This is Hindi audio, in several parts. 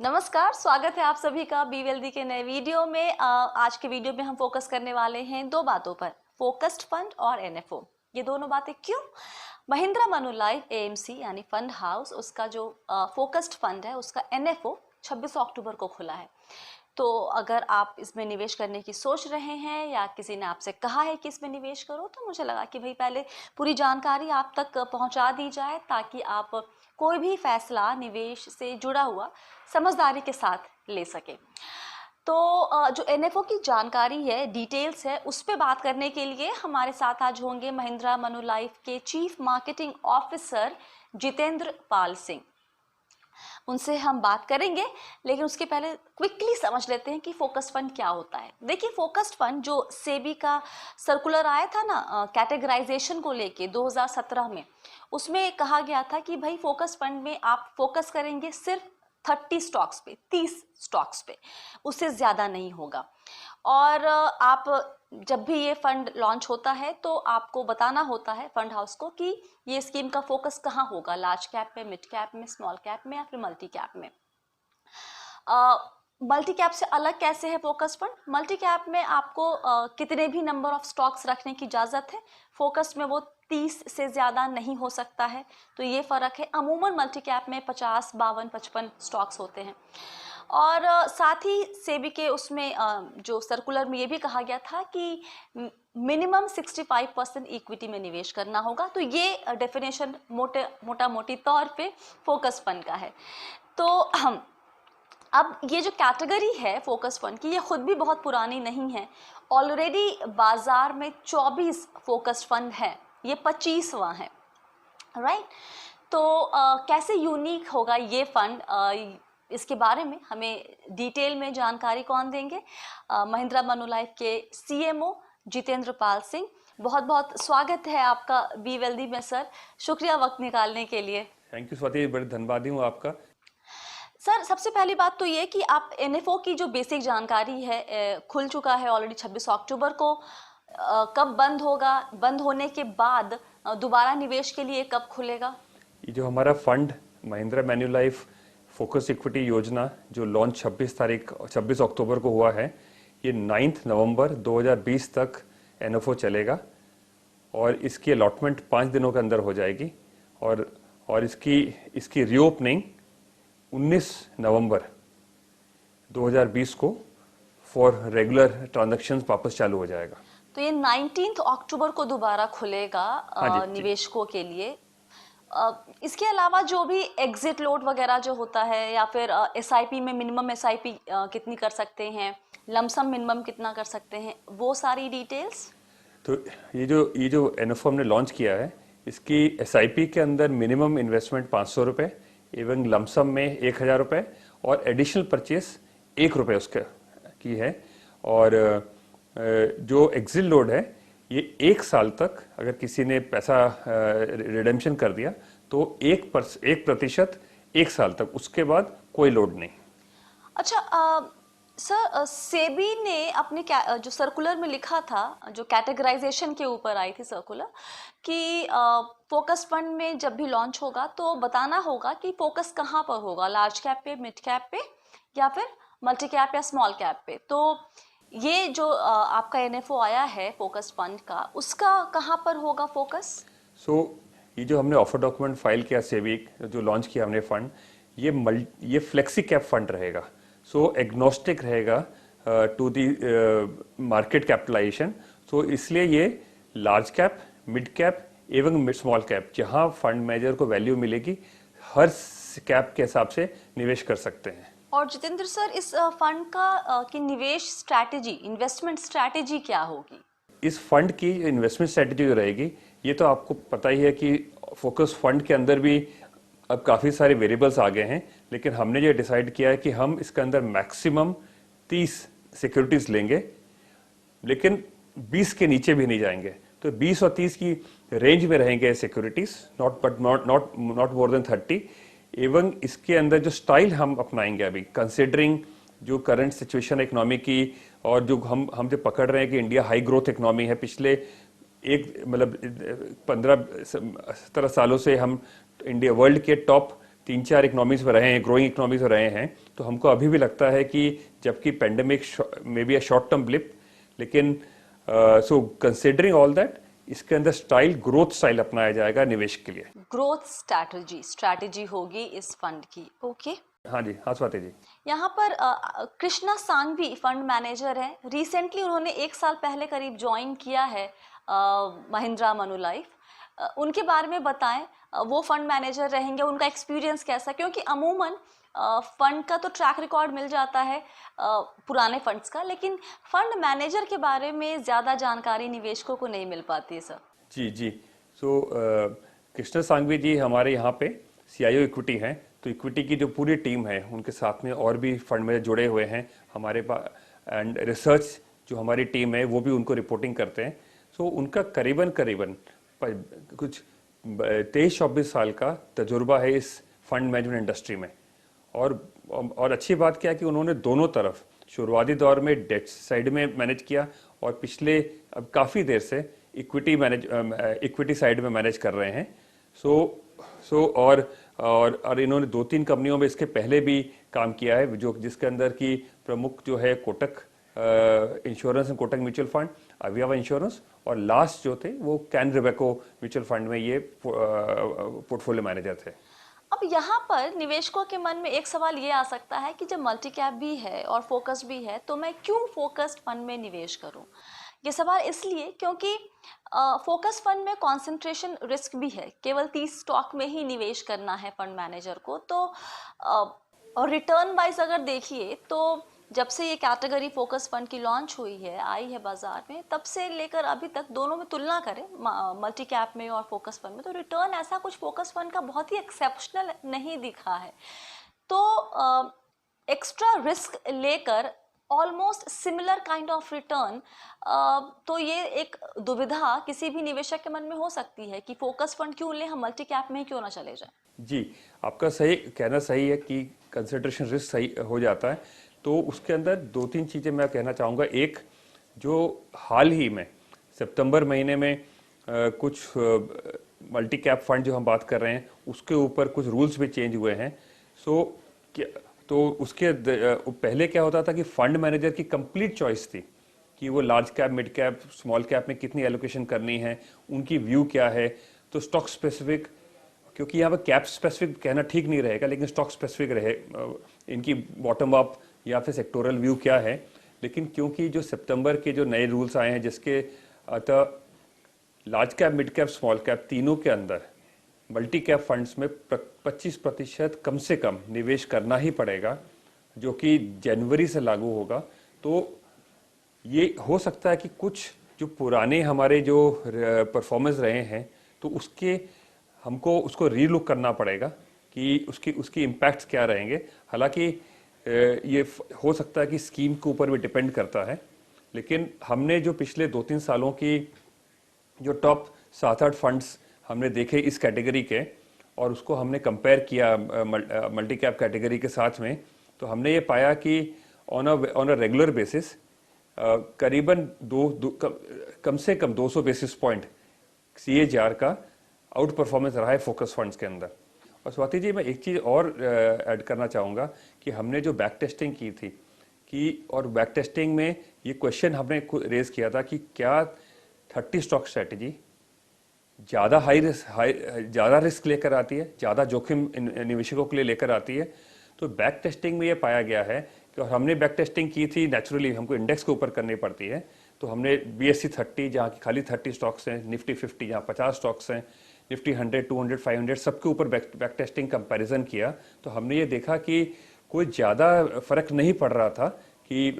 नमस्कार, स्वागत है आप सभी का बी वेल्दी के नए वीडियो में। आज के वीडियो में हम फोकस करने वाले हैं दो बातों पर, फोकस्ड फंड और एनएफओ। ये दोनों बातें क्यों? महिंद्रा मनुलाइफ एएमसी यानी फंड हाउस, उसका जो फोकस्ड फंड है उसका एनएफओ 26 अक्टूबर को खुला है। तो अगर आप इसमें निवेश करने की सोच रहे हैं या किसी ने आपसे कहा है कि इसमें निवेश करो, तो मुझे लगा कि भाई पहले पूरी जानकारी आप तक पहुंचा दी जाए ताकि आप कोई भी फैसला निवेश से जुड़ा हुआ समझदारी के साथ ले सके। तो जो एनएफओ की जानकारी है, डिटेल्स है, उस पर बात करने के लिए हमारे साथ आज होंगे महिंद्रा मनुलाइफ के chief marketing officer Jitendra Pal Singh. उनसे हम बात करेंगे, लेकिन उसके पहले क्विकली समझ लेते हैं कि फोकस्ड फंड क्या होता है। देखिए, फोकस्ड फंड जो सेबी का सर्कुलर आया था ना कैटेगराइजेशन को लेके 2017 में, उसमें कहा गया था कि भाई फोकस्ड फंड में आप फोकस करेंगे सिर्फ 30 स्टॉक्स पे, 30 स्टॉक्स पे, उससे ज़्यादा नहीं होगा। और आप जब भी ये फंड लॉन्च होता है तो आपको बताना होता है फंड हाउस को कि ये स्कीम का फोकस कहाँ होगा, लार्ज कैप में, मिड कैप में, स्मॉल कैप में या फिर मल्टी कैप में। मल्टी कैप से अलग कैसे है फोकस फंड? मल्टी कैप में आपको कितने भी नंबर ऑफ स्टॉक्स रखने की इजाज़त है, फोकस में वो 30 से ज़्यादा नहीं हो सकता है। तो ये फ़र्क है। अमूमन मल्टी कैप में 50, 52, 55 स्टॉक्स होते हैं। और साथ ही सेबी के उसमें जो सर्कुलर में ये भी कहा गया था कि मिनिमम 65% इक्विटी में निवेश करना होगा। तो ये डेफिनेशन मोटा मोटी तौर पे फोकस फंड का है। तो अब ये जो कैटेगरी है फोकस फंड की, ये खुद भी बहुत पुरानी नहीं है। ऑलरेडी बाजार में 24 फोकस फंड है, ये 25वां है, राइट। तो कैसे यूनिक होगा ये फंड, इसके बारे में हमें डिटेल में जानकारी कौन देंगे? महिंद्रा मनुलाइफ के सीएमओ जितेंद्र पाल सिंह। बहुत बहुत स्वागत है आपका बी वेल्दी में सर, शुक्रिया वक्त निकालने के लिए। थैंक यू स्वाति, बड़े धन्यवादी हूँ आपका। सर, सबसे पहली बात तो ये कि आप एनएफओ की जो बेसिक जानकारी है, खुल चुका है ऑलरेडी 26 अक्टूबर को। कब बंद होगा, बंद होने के बाद दोबारा निवेश के लिए कब खुलेगा? ये जो हमारा फंड महिंद्रा मैन्युलाइफ फोकस इक्विटी योजना जो लॉन्च 26 अक्टूबर को हुआ है, ये 9 नवंबर 2020 तक एनएफओ चलेगा और इसकी अलॉटमेंट 5 दिनों के अंदर हो जाएगी। और इसकी रीओपनिंग 19 नवंबर 2020 को फॉर रेगुलर ट्रांजैक्शंस वापस चालू हो जाएगा। तो ये 19 अक्टूबर को दोबारा खुलेगा हाँ जी, निवेशकों के लिए। इसके अलावा जो भी एग्जिट लोड वगैरह जो होता है, या फिर एसआईपी में मिनिमम एसआईपी कितनी कर सकते हैं, लमसम मिनिमम कितना कर सकते हैं, वो सारी डिटेल्स। तो ये जो एनएफओ हमने लॉन्च किया है, इसकी एसआईपी के अंदर मिनिमम इन्वेस्टमेंट 500 रुपये एवं लमसम में 1000 रुपये और एडिशनल परचेस 1 रुपये उसका की है। और जो एग्जिट लोड है, ये 1 साल तक अगर किसी ने पैसा रिडेम्पशन कर दिया तो 1% 1 साल तक, उसके बाद कोई लोड नहीं। अच्छा सर, सेबी ने अपने जो सर्कुलर में लिखा था, जो कैटेगराइजेशन के ऊपर आई थी सर्कुलर, कि फोकस फंड में जब भी लॉन्च होगा तो बताना होगा कि फोकस कहाँ पर होगा, लार्ज कैप पे, मिड कैप पे या फिर मल्टी कैप या स्मॉल कैप पे। तो ये जो आपका एनएफओ आया है फोकस फंड का, उसका कहाँ पर होगा फोकस? ये जो हमने ऑफर डॉक्यूमेंट फाइल किया सेबी, जो लॉन्च किया हमने फंड, ये फ्लेक्सी कैप फंड रहेगा। एग्नोस्टिक रहेगा टू दी मार्केट कैपिटलाइजेशन। इसलिए ये लार्ज कैप, मिड कैप एवं स्मॉल कैप, जहां फंड मैनेजर को वैल्यू मिलेगी, हर कैप के हिसाब से निवेश कर सकते हैं। और जितेंद्र सर, इस फंड का की निवेश स्ट्रैटेजी, इन्वेस्टमेंट स्ट्रैटेजी क्या होगी? इस फंड की इन्वेस्टमेंट स्ट्रैटेजी जो रहेगी, ये तो आपको पता ही है कि फोकस फंड के अंदर भी अब काफ़ी सारे वेरिएबल्स आ गए हैं, लेकिन हमने ये डिसाइड किया है कि हम इसके अंदर मैक्सिमम 30 सिक्योरिटीज लेंगे, लेकिन 20 के नीचे भी नहीं जाएंगे। तो 20 और 30 की रेंज में रहेंगे सिक्योरिटीज, नॉट मोर देन 30। एवं इसके अंदर जो स्टाइल हम अपनाएंगे अभी, कंसिडरिंग जो करंट सिचुएशन इकोनॉमी की, और जो हम जो पकड़ रहे हैं कि इंडिया हाई ग्रोथ इकोनॉमी है, पिछले 15-17 सालों से हम इंडिया वर्ल्ड के टॉप 3-4 इकोनॉमीज में रहे हैं, ग्रोइंग इकोनॉमीज में रहे हैं, तो हमको अभी भी लगता है कि जबकि pandemic may be a short term blip, लेकिन सो कंसिडरिंग ऑल दैट इसके अंदर स्टाइल ग्रोथ स्टाइल अपनाया जाएगा निवेश के लिए। ग्रोथ स्ट्रैटेजी होगी इस फंड की। ओके। हाँ जी, हाँ स्वाति जी। यहाँ पर कृष्णा सांघवी फंड मैनेजर है। रिसेंटली उन्होंने 1 साल पहले करीब ज्वाइन किया है महिंद्रा मनुलाइफ। उनके बारे में बताएं, वो फंड मैनेजर रहेंगे, उनका एक्सपीरियंस कैसा, क्योंकि अमूमन फंड का तो ट्रैक रिकॉर्ड मिल जाता है पुराने फंड्स का, लेकिन फंड मैनेजर के बारे में ज़्यादा जानकारी निवेशकों को नहीं मिल पाती है सर। जी जी। सो कृष्ण सांघवी जी हमारे यहाँ पे CIO इक्विटी हैं, तो इक्विटी की जो पूरी टीम है उनके साथ में और भी फंड में जुड़े हुए हैं हमारे पास, एंड रिसर्च जो हमारी टीम है वो भी उनको रिपोर्टिंग करते हैं। सो उनका करीबन करीबन कुछ 23-24 साल का तजुर्बा है इस फंड मैनेजमेंट इंडस्ट्री में। और अच्छी बात क्या है कि उन्होंने दोनों तरफ शुरुआती दौर में डेट साइड में मैनेज किया और पिछले अब काफ़ी देर से इक्विटी साइड में मैनेज कर रहे हैं। सो और इन्होंने 2-3 कंपनियों में इसके पहले भी काम किया है, जो जिसके अंदर की प्रमुख जो है Kotak insurance and Kotak mutual fund, Aviva insurance, और लास्ट जो थे वो कैन रिबेको म्यूचुअल फंड में ये पोर्टफोलियो मैनेजर थे। अब यहाँ पर निवेशकों के मन में एक सवाल ये आ सकता है कि जब मल्टी कैप भी है और फोकस भी है तो मैं क्यों फोकस्ड फंड में निवेश करूं। ये सवाल इसलिए क्योंकि फोकस फंड में कंसंट्रेशन रिस्क भी है, केवल 30 स्टॉक में ही निवेश करना है फंड मैनेजर को। तो और रिटर्न वाइज अगर देखिए तो जब से ये कैटेगरी फोकस फंड की लॉन्च हुई है, आई है बाजार में, तब से लेकर अभी तक दोनों में तुलना करें मल्टी कैप में और फोकस फंड में, तो रिटर्न ऐसा कुछ फोकस फंड का बहुत ही एक्सेप्शनल नहीं दिखा है। तो एक्स्ट्रा रिस्क लेकर almost similar kind of return, तो ये एक दुविधा किसी भी निवेशक के मन में हो सकती है कि फोकस फंड क्यों लें, हम मल्टी कैप में ही क्यों ना चले जाएं। जी, आपका सही कहना सही है कि कंसिडरेशन रिस्क सही हो जाता है। तो उसके अंदर 2-3 चीज़ें मैं कहना चाहूँगा। एक, जो हाल ही में सितंबर महीने में कुछ मल्टी कैप फंड जो हम बात कर रहे हैं उसके ऊपर कुछ रूल्स भी चेंज हुए हैं। तो उसके पहले क्या होता था कि फंड मैनेजर की कंप्लीट चॉइस थी कि वो large cap, mid cap, small cap में कितनी एलोकेशन करनी है, उनकी व्यू क्या है। तो स्टॉक स्पेसिफिक, क्योंकि यहाँ पर कैप स्पेसिफिक कहना ठीक नहीं रहेगा, लेकिन स्टॉक स्पेसिफिक रहे, इनकी बॉटम अप या फिर सेक्टोरल व्यू क्या है। लेकिन क्योंकि जो सितंबर के जो नए रूल्स आए हैं जिसके अतः large cap, mid cap, small cap तीनों के अंदर मल्टी कैप फंड्स में 25% कम से कम निवेश करना ही पड़ेगा, जो कि जनवरी से लागू होगा। तो ये हो सकता है कि कुछ जो पुराने हमारे जो परफॉर्मेंस रहे हैं तो हमको उसको रीलुक करना पड़ेगा कि उसकी इम्पैक्ट्स क्या रहेंगे। हालांकि ये हो सकता है कि स्कीम के ऊपर भी डिपेंड करता है, लेकिन हमने जो पिछले 2-3 सालों की जो टॉप 7-8 फंड्स हमने देखे इस कैटेगरी के और उसको हमने कंपेयर किया मल्टी कैप कैटेगरी के साथ में, तो हमने ये पाया कि ऑन अ रेगुलर बेसिस करीबन कम से कम 200 बेसिस पॉइंट CAGR का आउट परफॉर्मेंस रहा है फोकस फंड्स के अंदर। और स्वाति जी, मैं एक चीज़ और ऐड करना चाहूँगा कि हमने जो बैक टेस्टिंग की थी और बैक टेस्टिंग में ये क्वेश्चन हमने रेज किया था कि क्या 30 स्टॉक स्ट्रेटजी ज़्यादा रिस्क लेकर आती है, ज़्यादा जोखिम निवेशकों के लिए लेकर आती है। तो बैक टेस्टिंग में ये पाया गया है कि, और हमने बैक टेस्टिंग की थी, नेचुरली हमको इंडेक्स के ऊपर करनी पड़ती है, तो हमने BSE 30 जहाँ की खाली 30 स्टॉक्स हैं, निफ्टी 50 जहाँ 50 स्टॉक्स हैं, निफ्टी 100, 200, 500 सबके ऊपर बैक टेस्टिंग कंपैरिजन किया, तो हमने ये देखा कि कोई ज़्यादा फर्क नहीं पड़ रहा था कि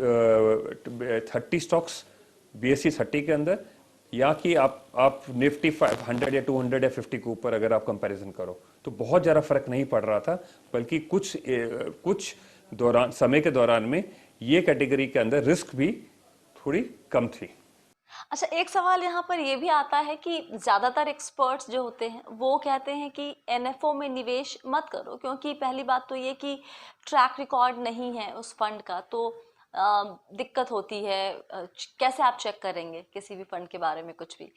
30 स्टॉक्स BSE 30 के अंदर, या कि आप निफ्टी 100 या 200 या 50 के ऊपर अगर आप कंपैरिजन करो तो बहुत ज़्यादा फर्क नहीं पड़ रहा था, बल्कि कुछ समय के दौरान में ये कैटेगरी के अंदर रिस्क भी थोड़ी कम थी। अच्छा, एक सवाल यहाँ पर ये भी आता है कि ज़्यादातर एक्सपर्ट्स जो होते हैं वो कहते हैं कि NFO में निवेश मत करो, क्योंकि पहली बात तो ये कि ट्रैक रिकॉर्ड नहीं है उस फंड का, तो दिक्कत होती है। कैसे आप चेक करेंगे किसी भी फंड के बारे में कुछ भी।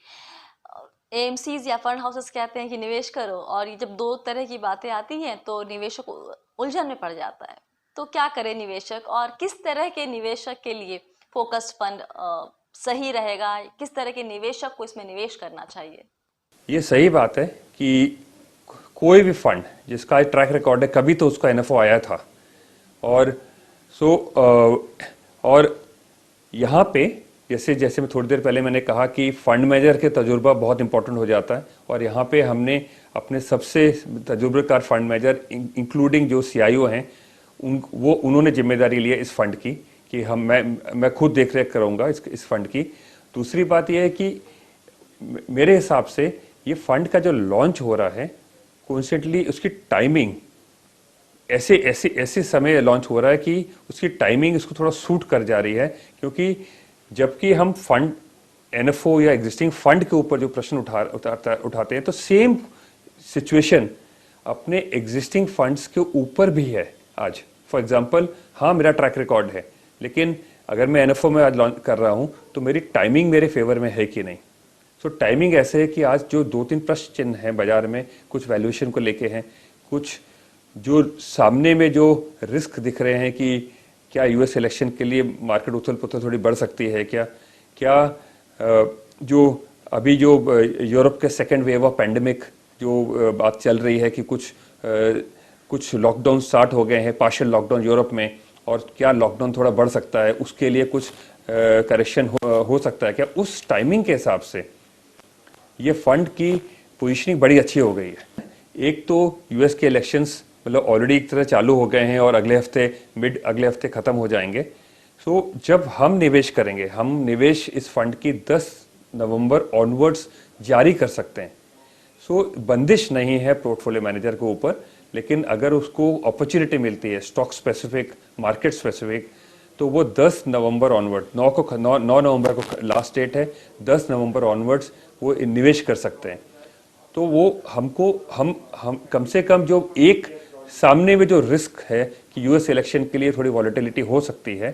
एएमसीज या फंड हाउसेस कहते हैं कि निवेश करो, और ये जब दो तरह की बातें आती हैं तो निवेशक उलझन में पड़ जाता है। तो क्या करे निवेशक, और किस तरह के निवेशक के लिए फोकस्ड फंड सही रहेगा, किस तरह के निवेशक को इसमें निवेश करना चाहिए? ये सही बात है कि कोई भी फंड जिसका ट्रैक रिकॉर्ड है, कभी तो उसका एनएफओ आया था। और और यहाँ पे जैसे जैसे मैं थोड़ी देर पहले मैंने कहा कि फंड मैनेजर के तजुर्बा बहुत इंपॉर्टेंट हो जाता है, और यहाँ पे हमने अपने सबसे तजुर्बेकार फंड मैनेजर इंक्लूडिंग जो सीआईओ हैं उन्होंने जिम्मेदारी ली है इस फंड की, कि मैं खुद देख रेख करूँगा इस फंड की। दूसरी बात यह है कि मेरे हिसाब से ये फंड का जो लॉन्च हो रहा है कॉन्स्टेंटली, उसकी टाइमिंग ऐसे ऐसे ऐसे समय लॉन्च हो रहा है कि उसकी टाइमिंग उसको थोड़ा सूट कर जा रही है। क्योंकि जबकि हम फंड एनएफओ या एग्जिस्टिंग फंड के ऊपर जो प्रश्न उठाते हैं, तो सेम सिचुएशन अपने एग्जिस्टिंग फंड्स के ऊपर भी है आज। फॉर एग्जांपल, हाँ मेरा ट्रैक रिकॉर्ड है, लेकिन अगर मैं एनएफओ में आज लॉन्च कर रहा हूँ तो मेरी टाइमिंग मेरे फेवर में है कि नहीं। सो टाइमिंग ऐसे है कि आज जो 2-3 प्रश्न चिन्ह हैं बाजार में, कुछ वैल्यूएशन को लेके हैं, कुछ जो सामने में जो रिस्क दिख रहे हैं कि क्या यूएस इलेक्शन के लिए मार्केट उथल पुथल थोड़ी बढ़ सकती है, क्या जो अभी जो यूरोप के सेकेंड वेव ऑफ पैंडेमिक जो बात चल रही है कि कुछ लॉकडाउन स्टार्ट हो गए हैं, पार्शियल लॉकडाउन यूरोप में, और क्या लॉकडाउन थोड़ा बढ़ सकता है, उसके लिए कुछ करेक्शन हो सकता है क्या, उस टाइमिंग के हिसाब से ये फंड की पोजीशनिंग बड़ी अच्छी हो गई है। एक तो यूएस के इलेक्शंस मतलब ऑलरेडी एक तरह चालू हो गए हैं और अगले हफ्ते खत्म हो जाएंगे। सो जब हम निवेश करेंगे, हम निवेश इस फंड की 10 नवंबर ऑनवर्ड्स जारी कर सकते हैं। सो बंदिश नहीं है पोर्टफोलियो मैनेजर के ऊपर, लेकिन अगर उसको अपॉर्चुनिटी मिलती है स्टॉक स्पेसिफिक, मार्केट स्पेसिफिक, तो वो 10 नवंबर ऑनवर्ड, 9 नवंबर को लास्ट डेट है, 10 नवंबर ऑनवर्ड्स वो निवेश कर सकते हैं। तो वो हमको हम कम से कम जो एक सामने में जो रिस्क है कि यूएस इलेक्शन के लिए थोड़ी वॉलेटिलिटी हो सकती है,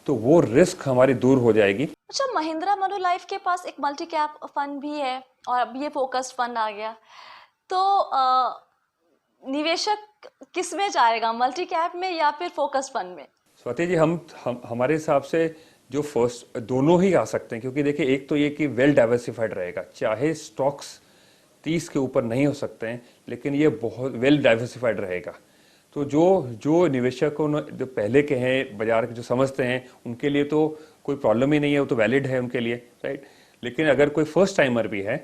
तो वो रिस्क हमारी दूर हो जाएगी। अच्छा, महिंद्रा मनुलाइफ के पास एक मल्टी कैप फंड भी है और अब ये फोकस्ड फंड आ गया, तो निवेशक किस में जाएगा, मल्टी कैप में या फिर फोकस्ड फंड में? स्वाति जी, हम हमारे हिसाब से जो फर्स्ट दोनों ही आ सकते हैं, क्योंकि देखिए एक तो ये कि वेल डाइवर्सिफाइड रहेगा, चाहे स्टॉक्स 30 के ऊपर नहीं हो सकते हैं, लेकिन ये बहुत वेल डाइवर्सिफाइड रहेगा। तो जो निवेशकों जो पहले के हैं, बाजार के जो समझते हैं, उनके लिए तो कोई प्रॉब्लम ही नहीं है, वो तो वैलिड है उनके लिए, राइट। लेकिन अगर कोई फर्स्ट टाइमर भी है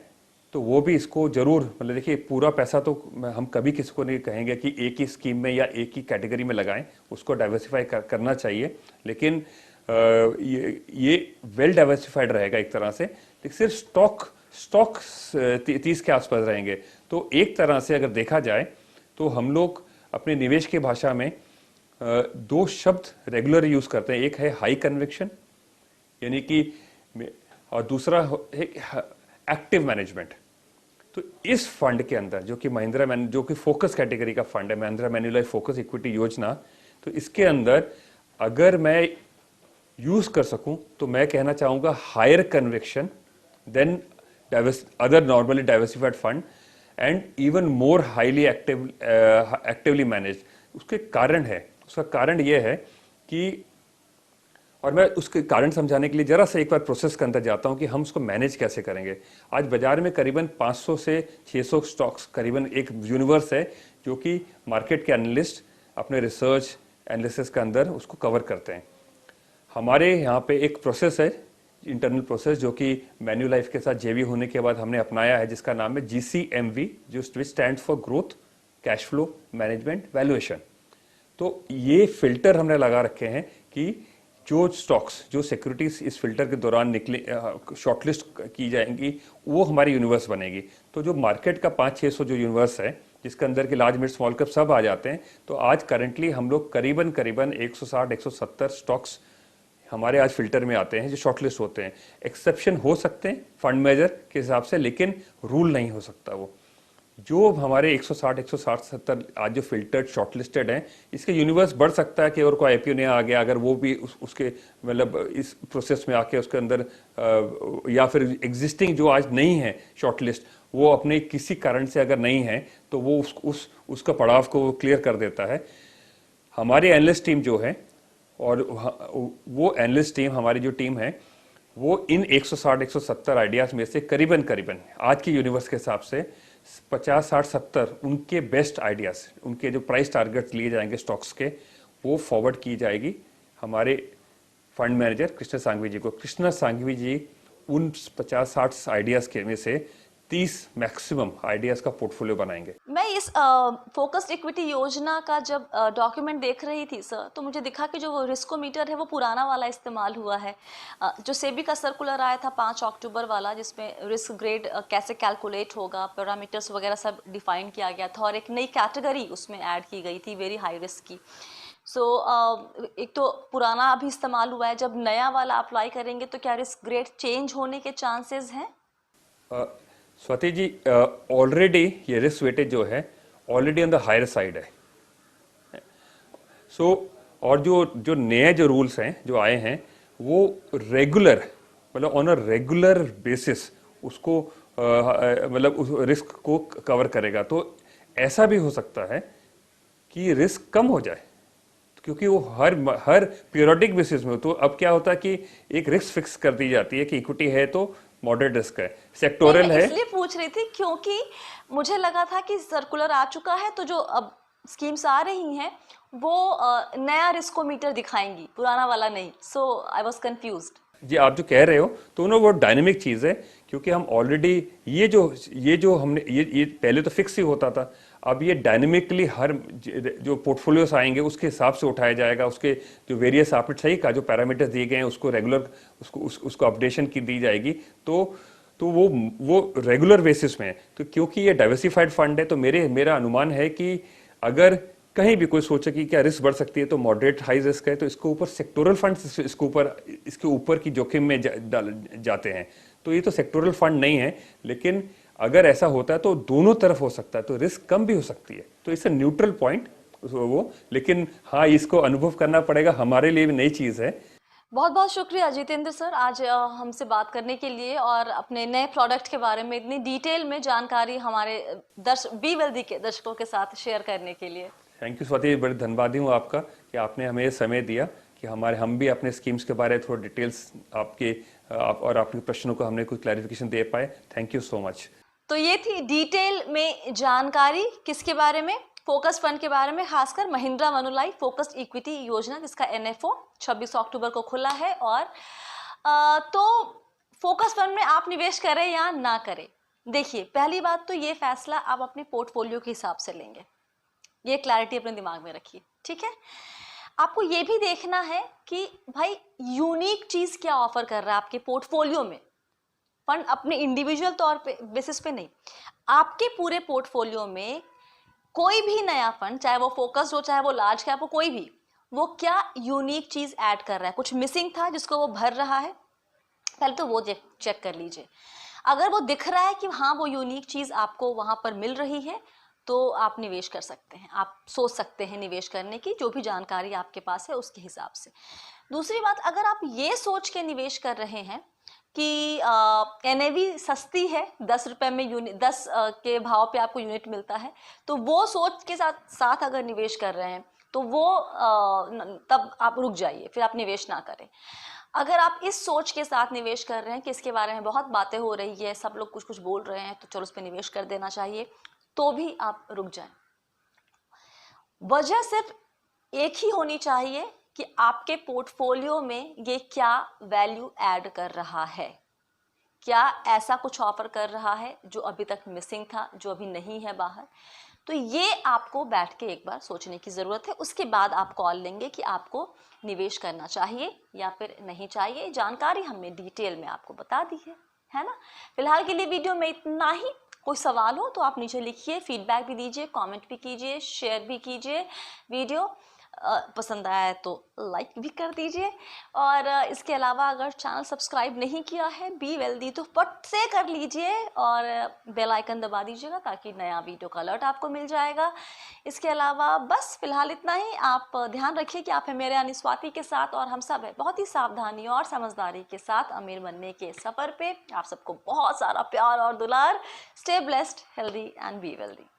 तो वो भी इसको जरूर, मतलब देखिए पूरा पैसा तो हम कभी किसी को नहीं कहेंगे कि एक ही स्कीम में या एक ही कैटेगरी में लगाएं, उसको डाइवर्सिफाई करना चाहिए। लेकिन ये वेल डाइवर्सिफाइड रहेगा एक तरह से, लेकिन सिर्फ स्टॉक 30 के आसपास रहेंगे। तो एक तरह से अगर देखा जाए तो हम लोग अपने निवेश की भाषा में 2 शब्द रेगुलर यूज करते हैं। एक है हाई कन्विक्शन, यानी कि, और दूसरा है एक्टिव मैनेजमेंट। तो इस फंड के अंदर जो कि फोकस कैटेगरी का फंड है, महिंद्रा मैन्युलाइफ फोकस इक्विटी योजना, तो इसके अंदर अगर मैं यूज कर सकूं तो मैं कहना चाहूंगा higher conviction than other normally diversified fund and even more highly actively managed। उसका कारण ये है कि, और मैं उसके कारण समझाने के लिए जरा सा एक बार प्रोसेस के अंदर जाता हूं कि हम उसको मैनेज कैसे करेंगे। आज बाजार में करीबन 500 से 600 स्टॉक्स, करीबन एक यूनिवर्स है जो कि मार्केट के एनालिस्ट अपने रिसर्च एनालिसिस के अंदर उसको कवर करते हैं। हमारे यहाँ पे एक प्रोसेस है, इंटरनल प्रोसेस, जो कि मैन्युलाइफ के साथ जेवी होने के बाद हमने अपनाया है, जिसका नाम है GCMV, जो stand for growth, cash flow, management, valuation. तो ये फिल्टर हमने लगा रखे हैं कि जो स्टॉक्स, जो सिक्योरिटीज इस फिल्टर के दौरान निकले, शॉर्टलिस्ट की जाएंगी, वो हमारी यूनिवर्स बनेगी। तो जो मार्केट का 500-600 जो यूनिवर्स है, जिसके अंदर के लार्ज मिड स्मॉल कैप सब आ जाते हैं, तो आज करंटली हम लोग करीबन 160-170 स्टॉक्स हमारे आज फिल्टर में आते हैं जो शॉर्टलिस्ट होते हैं। एक्सेप्शन हो सकते हैं फंड मैनेजर के हिसाब से, लेकिन रूल नहीं हो सकता वो। जो हमारे 160 160 70 आज जो फिल्टर्ड शॉर्टलिस्टेड हैं, इसका यूनिवर्स बढ़ सकता है कि और कोई आईपीओ नया आ गया, अगर वो भी उसके मतलब इस प्रोसेस में आके उसके अंदर या फिर एग्जिस्टिंग जो आज नहीं है शॉर्टलिस्ट, वो अपने किसी कारण से अगर नहीं है तो वो उसका पड़ाव को क्लियर कर देता है। हमारी एनालिस्ट टीम जो है, और वो एनालिस्ट टीम, हमारी जो टीम है, वो इन 160 170 आइडियाज में से करीबन करीबन आज की यूनिवर्स के हिसाब से 50 60 70 उनके बेस्ट आइडियाज, उनके जो प्राइस टारगेट्स लिए जाएंगे स्टॉक्स के, वो फॉरवर्ड की जाएगी हमारे फंड मैनेजर कृष्णा सांघवी जी को। कृष्णा सांघवी जी उन 50 60 आइडियाज के में से 30 मैक्सिमम आइडियाज का पोर्टफोलियो बनाएंगे। मैं इस फोकस्ड इक्विटी योजना का जब डॉक्यूमेंट देख रही थी सर, तो मुझे दिखा कि जो वो रिस्कोमीटर है वो पुराना वाला इस्तेमाल हुआ है। जो सेबी का सर्कुलर आया था 5 अक्टूबर वाला, जिसमें रिस्क ग्रेड कैसे कैलकुलेट होगा, पैरामीटर्स वगैरह सब डिफाइन किया गया था, और एक नई कैटेगरी उसमें ऐड की गई थी, वेरी हाई रिस्क की। एक तो पुराना अभी इस्तेमाल हुआ है, जब नया वाला अप्लाई करेंगे तो क्या रिस्क ग्रेड चेंज होने के चांसेस हैं? स्वाति जी, ऑलरेडी ये रिस्क वेटेज जो है already on the higher side है। और जो नए जो रूल्स हैं जो आए हैं, वो रेगुलर मतलब ऑन अ रेगुलर बेसिस उसको मतलब उस रिस्क को कवर करेगा। तो ऐसा भी हो सकता है कि रिस्क कम हो जाए, क्योंकि वो हर पीरियोडिक बेसिस में। तो अब क्या होता है कि एक रिस्क फिक्स कर दी जाती है कि इक्विटी है तो मॉडरेट रिस्क है, सेक्टोरल है। इसलिए पूछ रही थी क्योंकि मुझे लगा था कि सर्कुलर आ चुका है, तो जो अब स्कीम्स आ रही हैं वो नया रिस्कोमीटर दिखाएंगी, पुराना वाला नहीं। सो आई वाज कंफ्यूज्ड। जी, आप जो कह रहे हो तो ना वो डायनेमिक चीज़ है, क्योंकि हम ऑलरेडी ये जो हमने ये पहले तो फिक्स ही होता था, अब ये डायनेमिकली हर जो पोर्टफोलियोस आएंगे उसके हिसाब से उठाया जाएगा। उसके जो वेरियस, आपने सही कहा, जो पैरामीटर्स दिए गए हैं उसको रेगुलर उसको अपडेशन की दी जाएगी। तो वो रेगुलर बेसिस में है। तो क्योंकि ये डाइवर्सिफाइड फंड है, तो मेरा अनुमान है कि अगर कहीं भी कोई सोचे कि क्या रिस्क बढ़ सकती है, तो मॉडरेट हाई रिस्क है, तो इसके ऊपर सेक्टोरल फंड्स इसके ऊपर की जोखिम में जाते हैं। तो ये तो सेक्टोरल फंड नहीं है, लेकिन अगर ऐसा होता है तो दोनों तरफ हो सकता है, तो रिस्क कम भी हो सकती है। तो इट्स अ न्यूट्रल पॉइंट वो, लेकिन हाँ, इसको अनुभव करना पड़ेगा, हमारे लिए भी नई चीज़ है। बहुत बहुत शुक्रिया जितेंद्र सर, आज हमसे बात करने के लिए और अपने नए प्रोडक्ट के बारे में इतनी डिटेल में जानकारी हमारे बी वेल्दी के दर्शकों के साथ शेयर करने के लिए। थैंक यू स्वाति, बड़े धन्यवादी हूँ आपका कि आपने हमें ये समय दिया कि हम भी अपने स्कीम्स के बारे में थोड़ा डिटेल्स और आपके प्रश्नों को हमने कुछ क्लैरिफिकेशन दे पाए। Thank you so much. तो ये थी डिटेल में जानकारी किसके बारे में, फोकस फंड के बारे में, खासकर महिंद्रा मनुलाइफ फोकस्ड इक्विटी योजना, जिसका एनएफओ 26 अक्टूबर को खुला है। और तो फोकस फंड में आप निवेश करें या ना करें, देखिए पहली बात तो ये फैसला आप अपने पोर्टफोलियो के हिसाब से लेंगे, ये क्लैरिटी अपने दिमाग में रखिए, ठीक है। आपको ये भी देखना है कि भाई यूनिक चीज क्या ऑफर कर रहा है आपके पोर्टफोलियो में। फंड अपने इंडिविजुअल तौर पे बेसिस पे नहीं, आपके पूरे पोर्टफोलियो में कोई भी नया फंड, चाहे वो फोकस्ड हो चाहे वो लार्ज कैप हो, कोई भी, वो क्या यूनिक चीज ऐड कर रहा है, कुछ मिसिंग था जिसको वो भर रहा है, पहले तो वो चेक कर लीजिए। अगर वो दिख रहा है कि हाँ वो यूनिक चीज आपको वहां पर मिल रही है, तो आप निवेश कर सकते हैं, आप सोच सकते हैं निवेश करने की, जो भी जानकारी आपके पास है उसके हिसाब से। दूसरी बात, अगर आप ये सोच के निवेश कर रहे हैं कि एनएवी सस्ती है, 10 रुपए में यूनिट, 10 के भाव पे आपको यूनिट मिलता है, तो वो सोच के साथ अगर निवेश कर रहे हैं तो वो तब आप रुक जाइए, फिर आप निवेश ना करें। अगर आप इस सोच के साथ निवेश कर रहे हैं कि इसके बारे में बहुत बातें हो रही है, सब लोग कुछ कुछ बोल रहे हैं, तो चलो उस पर निवेश कर देना चाहिए, तो भी आप रुक जाएं। वजह सिर्फ एक ही होनी चाहिए कि आपके पोर्टफोलियो में ये क्या वैल्यू ऐड कर रहा है, क्या ऐसा कुछ ऑफर कर रहा है जो अभी तक मिसिंग था, जो अभी नहीं है बाहर। तो ये आपको बैठ के एक बार सोचने की ज़रूरत है, उसके बाद आप कॉल लेंगे कि आपको निवेश करना चाहिए या फिर नहीं चाहिए। जानकारी हमने डिटेल में आपको बता दी है ना। फिलहाल के लिए वीडियो में इतना ही। कोई सवाल हो तो आप नीचे लिखिए, फीडबैक भी दीजिए, कमेंट भी कीजिए, शेयर भी कीजिए वीडियो। पसंद आया है तो लाइक भी कर दीजिए। और इसके अलावा अगर चैनल सब्सक्राइब नहीं किया है बी वेल्दी तो फट से कर लीजिए और बेल आइकन दबा दीजिएगा ताकि नया वीडियो का अलर्ट आपको मिल जाएगा। इसके अलावा बस फिलहाल इतना ही। आप ध्यान रखिए कि आप हैं मेरे यानी स्वाति के साथ और हम सब है बहुत ही सावधानी और समझदारी के साथ अमीर बनने के सफ़र पे। आप सबको बहुत सारा प्यार और दुलार। Stay blessed, healthy and be wealthy.